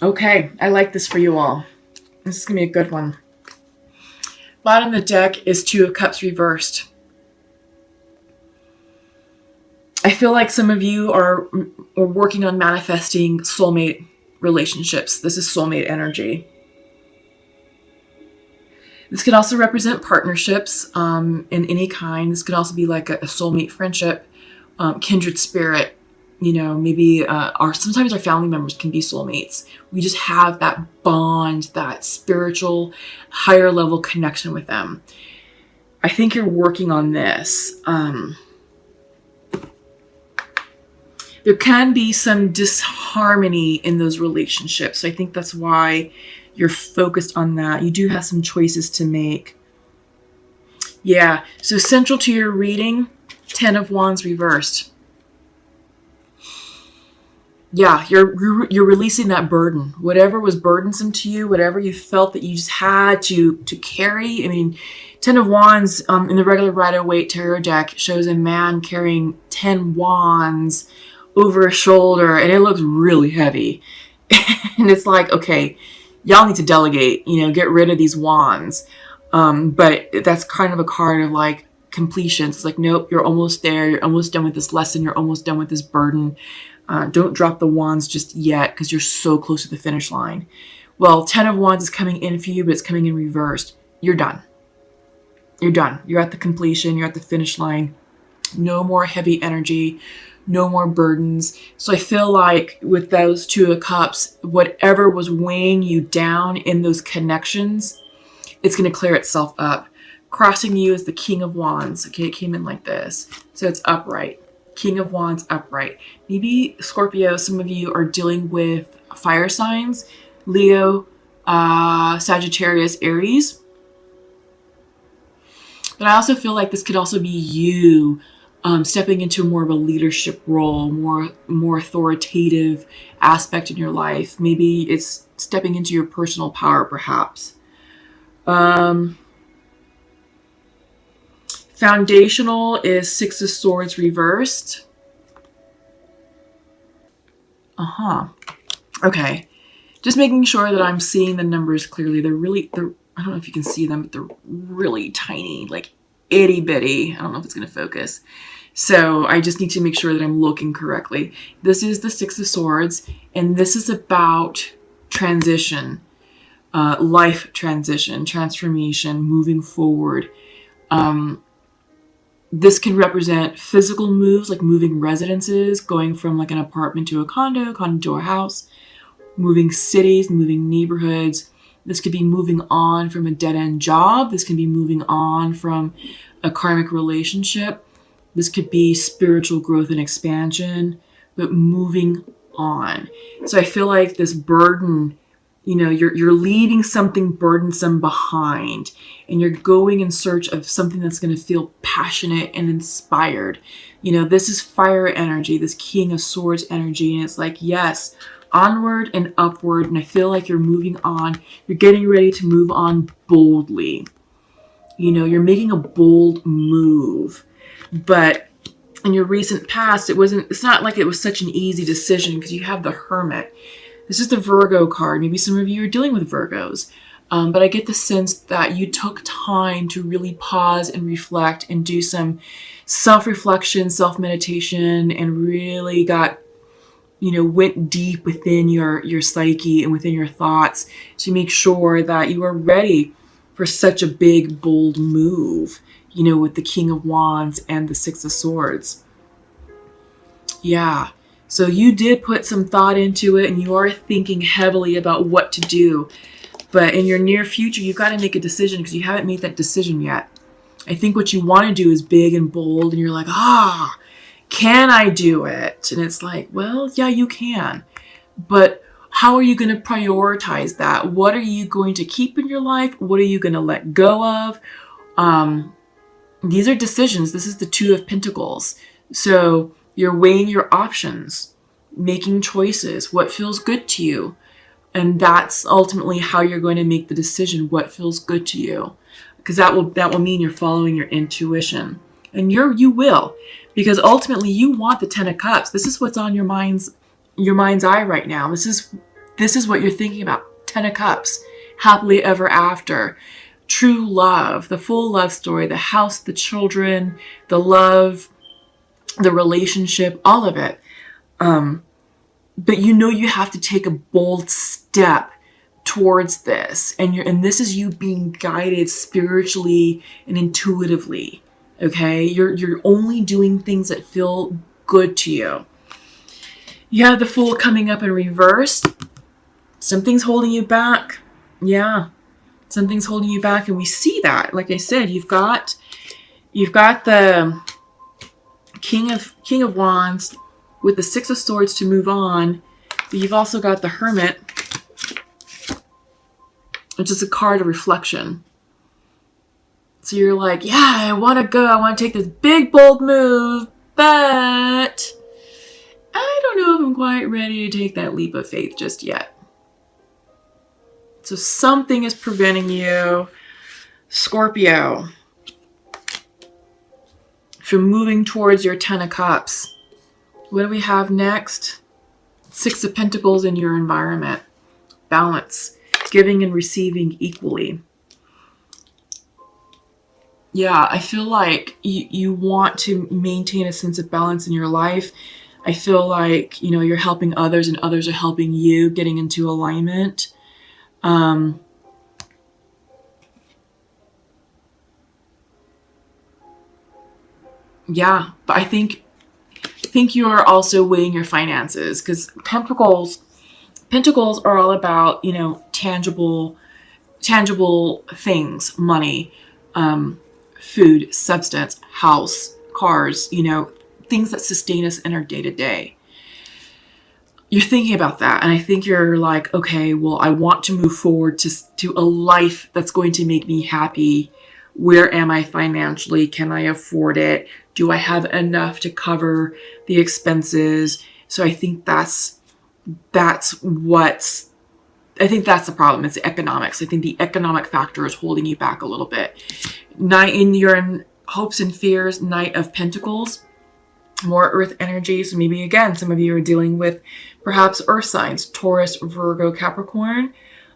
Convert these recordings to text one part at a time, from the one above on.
Okay, I like this for you all. This is going to be a good one. Bottom of the deck is Two of Cups reversed. I feel like some of you are working on manifesting soulmate relationships. This is soulmate energy. This could also represent partnerships in any kind. This could also be like a soulmate friendship, kindred spirit. You know, maybe sometimes our family members can be soulmates. We just have that bond, that spiritual, higher level connection with them. I think you're working on this. There can be some disharmony in those relationships. So I think that's why you're focused on that. You do have some choices to make. Yeah, so central to your reading, 10 of Wands reversed. Yeah, you're releasing that burden. Whatever was burdensome to you, whatever you felt that you just had to carry. I mean, 10 of Wands in the regular Rider-Waite tarot deck shows a man carrying 10 wands over his shoulder, and it looks really heavy. And it's like, okay, y'all need to delegate, get rid of these wands. But that's kind of a card of like completion. It's like, nope, you're almost there. You're almost done with this lesson. You're almost done with this burden. Don't drop the wands just yet because you're so close to the finish line. Well, 10 of Wands is coming in for you, but it's coming in reversed. You're done. You're done. You're at the completion. You're at the finish line. No more heavy energy. No more burdens. So I feel like with those Two of Cups, whatever was weighing you down in those connections, it's going to clear itself up. Crossing you is the King of Wands. Okay, it came in like this. So it's upright. King of Wands upright. Maybe Scorpio, some of you are dealing with fire signs. Leo, Sagittarius, Aries. But I also feel like this could also be you stepping into more of a leadership role, more authoritative aspect in your life. Maybe it's stepping into your personal power, perhaps. Foundational is Six of Swords reversed. Okay. Just making sure that I'm seeing the numbers clearly. They're I don't know if you can see them, but they're really tiny, like itty bitty. I don't know if it's going to focus. So I just need to make sure that I'm looking correctly. This is the Six of Swords, and this is about transition, life transition, transformation, moving forward. This can represent physical moves, like moving residences, going from like an apartment to a condo to a house, moving cities, moving neighborhoods. This could be moving on from a dead-end job. This can be moving on from a karmic relationship. This could be spiritual growth and expansion, but moving on. So I feel like this burden, you're leaving something burdensome behind, and you're going in search of something that's going to feel passionate and inspired. This is fire energy, this King of Swords energy, and it's like, yes, onward and upward. And I feel like you're moving on. You're getting ready to move on boldly. You're making a bold move. But in your recent past, it's not like it was such an easy decision because you have the Hermit. This is the Virgo card. Maybe some of you are dealing with Virgos. But I get the sense that you took time to really pause and reflect and do some self-reflection, self-meditation, and really went deep within your psyche and within your thoughts to make sure that you are ready for such a big, bold move, with the King of Wands and the Six of Swords. Yeah. So you did put some thought into it, and you are thinking heavily about what to do. But in your near future, you've got to make a decision because you haven't made that decision yet. I think what you want to do is big and bold, and you're like, can I do it? And it's like, well, yeah, you can. But how are you going to prioritize that? What are you going to keep in your life? What are you going to let go of? These are decisions. This is the Two of Pentacles. So you're weighing your options, making choices, what feels good to you. And that's ultimately how you're going to make the decision, what feels good to you. Because that will mean you're following your intuition. And you will. Because ultimately you want the Ten of Cups. This is what's on your mind's eye right now. This is this is what you're thinking about. 10 of Cups, happily ever after, true love, the full love story, the house, the children, the love, the relationship, all of it. But you know you have to take a bold step towards this, and this is you being guided spiritually and intuitively. Okay, you're only doing things that feel good to you. You have the Fool coming up in reverse. Something's holding you back. Yeah, something's holding you back, and we see that. Like I said, you've got the King of Wands with the Six of Swords to move on, but you've also got the Hermit, which is a card of reflection. So you're like, yeah, I want to go. I want to take this big, bold move, but I don't know if I'm quite ready to take that leap of faith just yet. So something is preventing you, Scorpio, from moving towards your 10 of Cups. What do we have next? 6 of Pentacles in your environment. Balance. Giving and receiving equally. Yeah, I feel like you want to maintain a sense of balance in your life. I feel like, you're helping others and others are helping you, getting into alignment. Yeah, but I think you are also weighing your finances, because Pentacles are all about, tangible things, money, food, substance, house, cars, things that sustain us in our day to day. You're thinking about that, and I think you're like, okay, well, I want to move forward to a life that's going to make me happy. Where am I financially? Can I afford it? Do I have enough to cover the expenses? So I think that's the problem. It's the economics. I think the economic factor is holding you back a little bit. You're in hopes and fears, Knight of Pentacles, more earth energy. So maybe again, some of you are dealing with perhaps earth signs, Taurus, Virgo, Capricorn.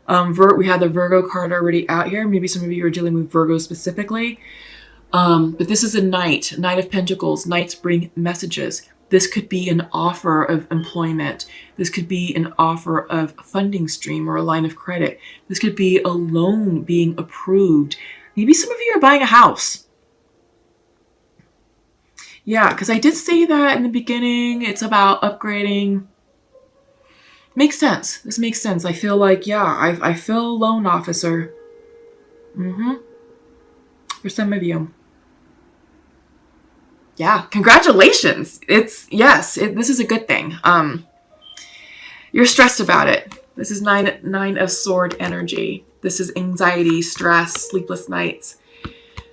We had the Virgo card already out here. Maybe some of you are dealing with Virgo specifically. But this is a Knight of Pentacles. Knights bring messages. This could be an offer of employment. This could be an offer of a funding stream or a line of credit. This could be a loan being approved. Maybe some of you are buying a house. Yeah, because I did say that in the beginning. It's about upgrading. Makes sense. This makes sense. I feel like, yeah, I feel loan officer. For some of you. Yeah, congratulations. This is a good thing. You're stressed about it. This is nine of sword energy. This is anxiety, stress, sleepless nights.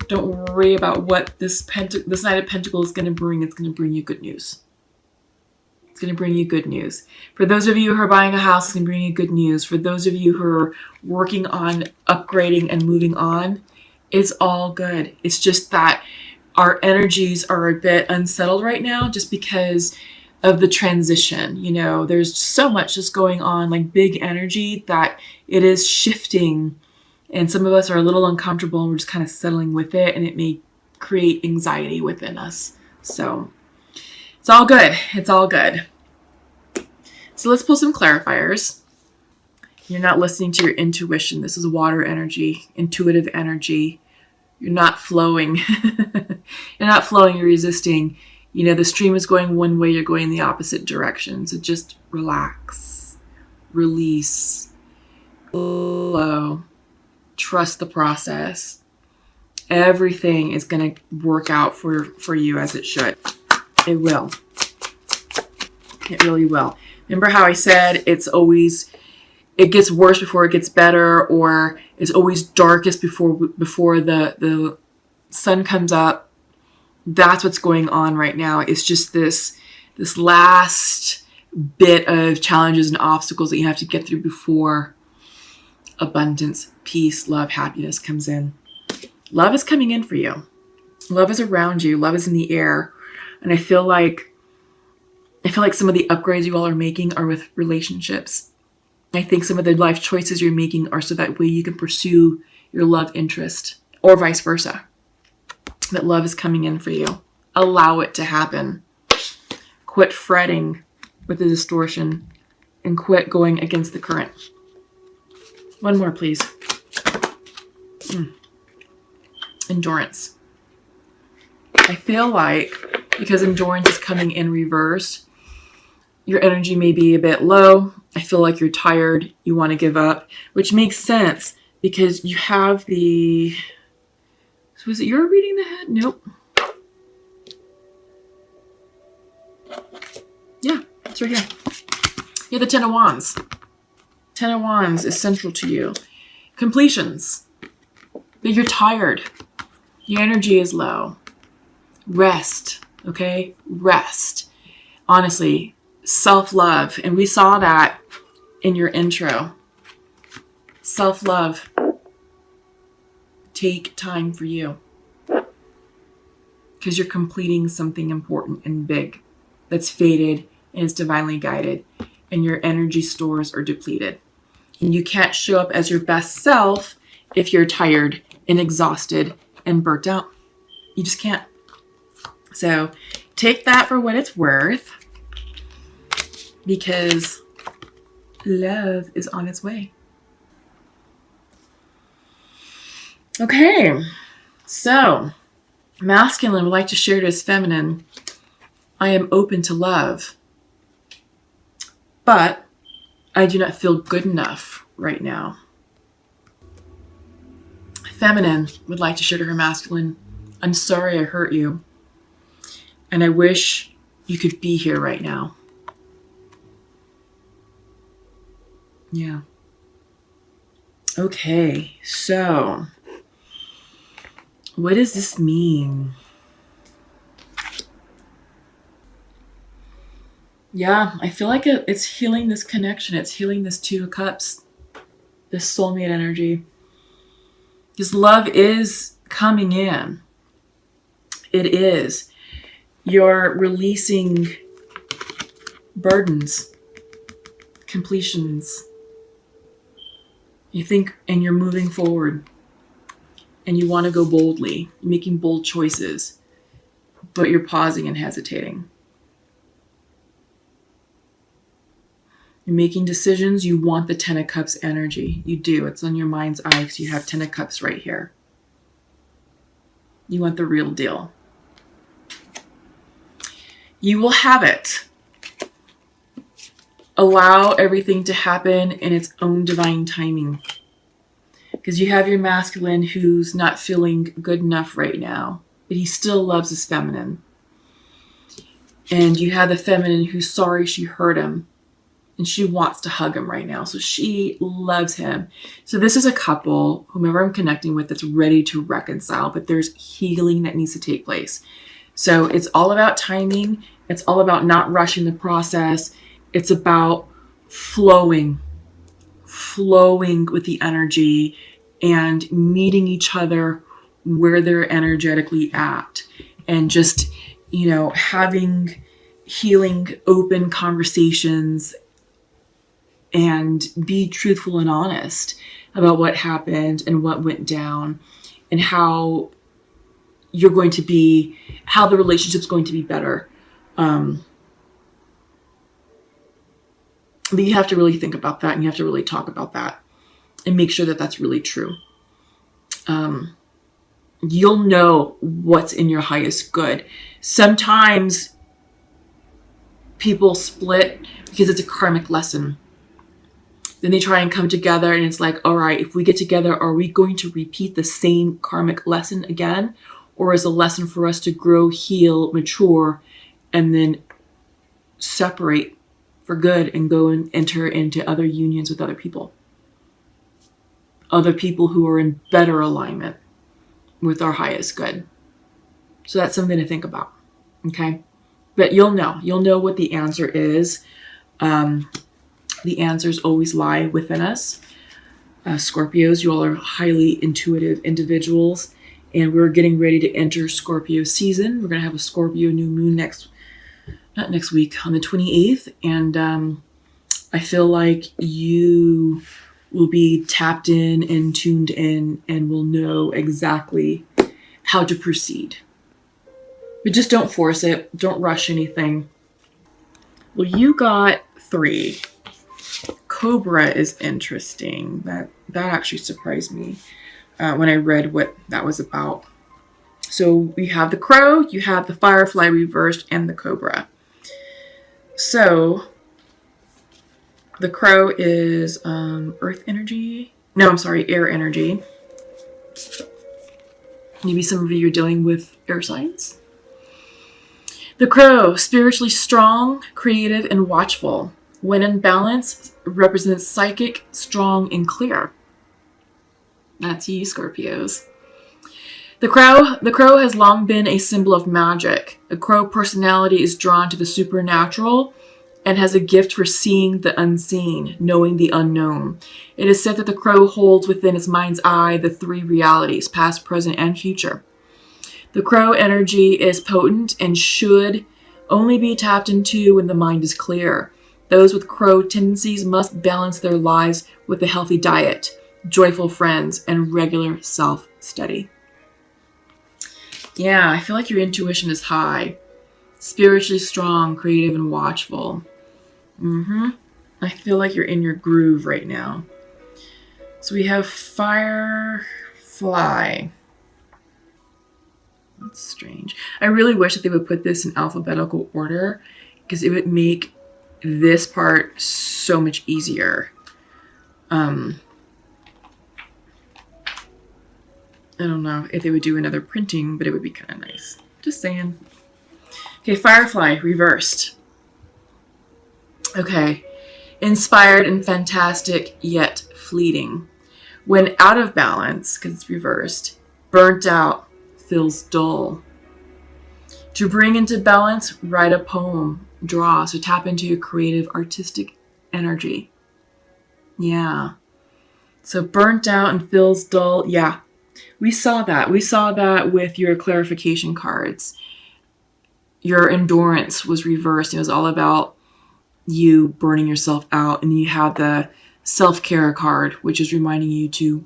Don't worry about what this Knight of Pentacles is going to bring. It's going to bring you good news. It's going to bring you good news. For those of you who are buying a house, it's going to bring you good news. For those of you who are working on upgrading and moving on, it's all good. It's just that our energies are a bit unsettled right now just because of the transition. There's so much just going on, like big energy, that it is shifting. And some of us are a little uncomfortable and we're just kind of settling with it, and it may create anxiety within us. So it's all good. It's all good. So let's pull some clarifiers. You're not listening to your intuition. This is water energy, intuitive energy. You're not flowing. You're not flowing, you're resisting. The stream is going one way, you're going the opposite direction. So just relax, release, flow, trust the process. Everything is going to work out for you as it should. It will. It really will. Remember how I said it gets worse before it gets better, or it's always darkest before the sun comes up. That's what's going on right now. It's just this last bit of challenges and obstacles that you have to get through before abundance, peace, love, happiness comes in. Love is coming in for you. Love is around you. Love is in the air. And I feel like some of the upgrades you all are making are with relationships. I think some of the life choices you're making are so that way you can pursue your love interest, or vice versa. That love is coming in for you. Allow it to happen. Quit fretting with the distortion and quit going against the current. One more, please. Endurance. I feel like because endurance is coming in reverse, your energy may be a bit low. I feel like you're tired. You want to give up, which makes sense because you have the... So is it you're reading the head? Nope. Yeah, it's right here. You have the Ten of Wands. Ten of Wands is central to you. Completions. But you're tired. Your energy is low. Rest, okay? Rest. Honestly, self-love. And we saw that in your intro. Self-love. Take time for you. Because you're completing something important and big that's faded and is divinely guided. And your energy stores are depleted. And you can't show up as your best self if you're tired and exhausted and burnt out. You just can't. So take that for what it's worth, because love is on its way. Okay, so masculine would like to share to his feminine, I am open to love, but I do not feel good enough right now. Feminine would like to share to her masculine, I'm sorry I hurt you, and I wish you could be here right now. Yeah. Okay, so what does this mean? Yeah, I feel like it's healing this connection. It's healing this Two of Cups, this soulmate energy. Because love is coming in. It is. You're releasing burdens, completions. You think, and you're moving forward. And you want to go boldly, making bold choices. But you're pausing and hesitating. You're making decisions. You want the Ten of Cups energy. You do. It's on your mind's eye because you have Ten of Cups right here. You want the real deal. You will have it. Allow everything to happen in its own divine timing. Because you have your masculine who's not feeling good enough right now, but he still loves his feminine. And you have the feminine who's sorry she hurt him. And she wants to hug him right now. So she loves him. So this is a couple, whomever I'm connecting with, that's ready to reconcile. But there's healing that needs to take place. So it's all about timing. It's all about not rushing the process. It's about flowing with the energy and meeting each other where they're energetically at. And just, having healing, open conversations and be truthful and honest about what happened and what went down and how you're going to be, how the relationship's going to be better. But you have to really think about that and you have to really talk about that and make sure that that's really true. You'll know what's in your highest good. Sometimes people split because it's a karmic lesson. Then they try and come together and it's like, all right, if we get together, are we going to repeat the same karmic lesson again? Or is a lesson for us to grow, heal, mature, and then separate for good and go and enter into other unions with other people? Other people who are in better alignment with our highest good. So that's something to think about. Okay? But you'll know what the answer is. The answers always lie within us. Scorpios, you all are highly intuitive individuals. And we're getting ready to enter Scorpio season. We're going to have a Scorpio new moon not next week, on the 28th. And I feel like you will be tapped in and tuned in and will know exactly how to proceed. But just don't force it. Don't rush anything. Well, you got 3. Cobra is interesting. That actually surprised me when I read what that was about. So we have the crow, you have the firefly reversed, and the cobra. So the crow is earth energy. No, I'm sorry, air energy. Maybe some of you are dealing with air signs. The crow, spiritually strong, creative, and watchful. When in balance, represents psychic, strong, and clear. That's you, Scorpios. The crow has long been a symbol of magic. A crow personality is drawn to the supernatural and has a gift for seeing the unseen, knowing the unknown. It is said that the crow holds within its mind's eye the 3 realities, past, present, and future. The crow energy is potent and should only be tapped into when the mind is clear. Those with crow tendencies must balance their lives with a healthy diet, joyful friends, and regular self-study. Yeah, I feel like your intuition is high. Spiritually strong, creative, and watchful. I feel like you're in your groove right now. So we have firefly. That's strange. I really wish that they would put this in alphabetical order because it would make this part so much easier. I don't know if they would do another printing, but it would be kind of nice. Just saying. Okay, firefly reversed. Okay, inspired and fantastic, yet fleeting. When out of balance, because it's reversed, burnt out, feels dull. To bring into balance, write a poem, draw. So tap into your creative, artistic energy. Yeah. So burnt out and feels dull. Yeah. We saw that. We saw that with your clarification cards. Your endurance was reversed. It was all about you burning yourself out. And then you have the self-care card, which is reminding you to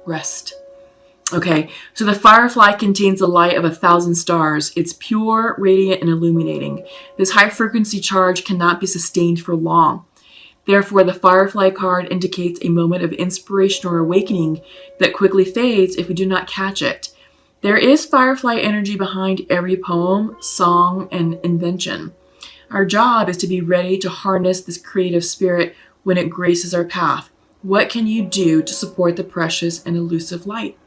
rest. Okay, so the firefly contains the light of 1,000 stars. It's pure, radiant, and illuminating. This high-frequency charge cannot be sustained for long. Therefore, the firefly card indicates a moment of inspiration or awakening that quickly fades if we do not catch it. There is firefly energy behind every poem, song, and invention. Our job is to be ready to harness this creative spirit when it graces our path. What can you do to support the precious and elusive light?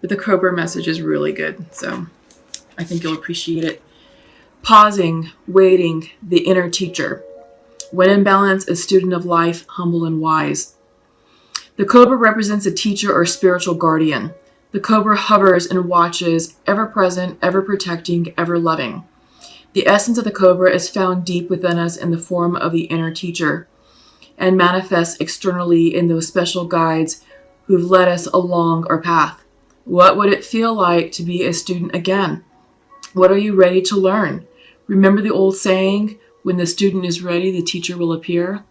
But the Cobra message is really good, so I think you'll appreciate it. Pausing, waiting, the inner teacher. When in balance, a student of life, humble and wise. The Cobra represents a teacher or spiritual guardian. The Cobra hovers and watches, ever present, ever protecting, ever loving. The essence of the Cobra is found deep within us in the form of the inner teacher and manifests externally in those special guides who've led us along our path. What would it feel like to be a student again? What are you ready to learn? Remember the old saying, when the student is ready, the teacher will appear?